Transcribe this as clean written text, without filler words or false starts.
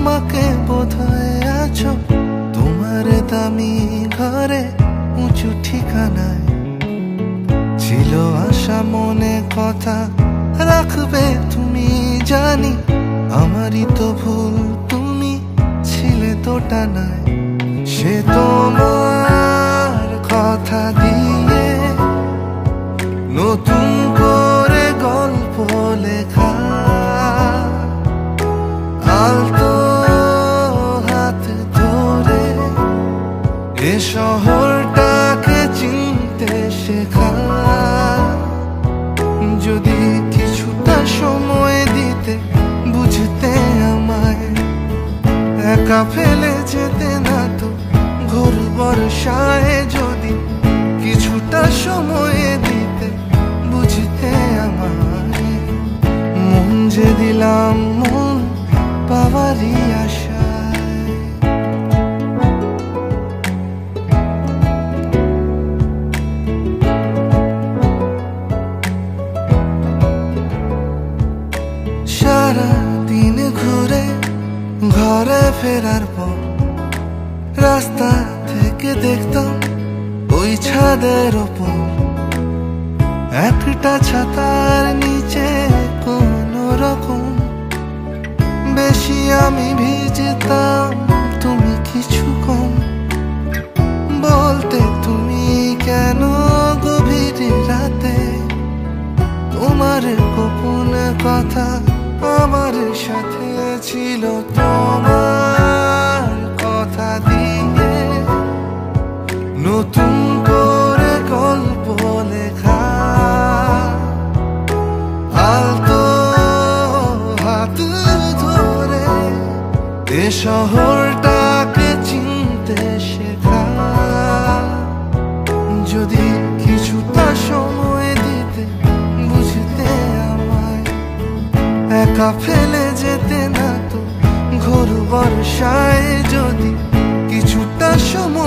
আমাকে বোধহয় আছো তোমার দামি ঘরে উঁচু ঠিকানায়। ছিল আশা মনে কথা রাখবে তুমি, জানি আমারই তো ভুল, তুমি ছিলে তো টানায়। সে তোমার কথা দিয়ে নতুন করে গল্প লেখা, আলতো হাত ধরে এ শহরটাকে চিনতে শেখা। যদি কিছুটা সময় দিতে বুঝতে আমায়, একা ফেলে যেতে না তো ঘোর বর্ষায়। যদি কিছুটা সময় দিতে বুঝতে আমায়, মন যে দিলাম মন পাওয়ারই আশায়। সারা দিন ঘুরে ঘরে ফেরার পর রাস্তা থেকে দেখতাম ওই ছাদের ওপর একটা ছাতার নিচে কোনো রকম বেশি আমি ভিজতাম, তুমি কিছু কম। বলতে তুমি কেন গভীর রাতে তোমার গোপন কথা আমার সাথে ছিল। তোমার কথা দিয়ে নতুন করে গল্প লেখা, আলতো হাত ধরে এ শহরটাকে চিনতে শেখা। যদি কিছুটা সময় দিতে বুঝতে আমায়, একা ফেলে যেতে না তো ঘোর বর্ষায়। যদি কিছুটা সময়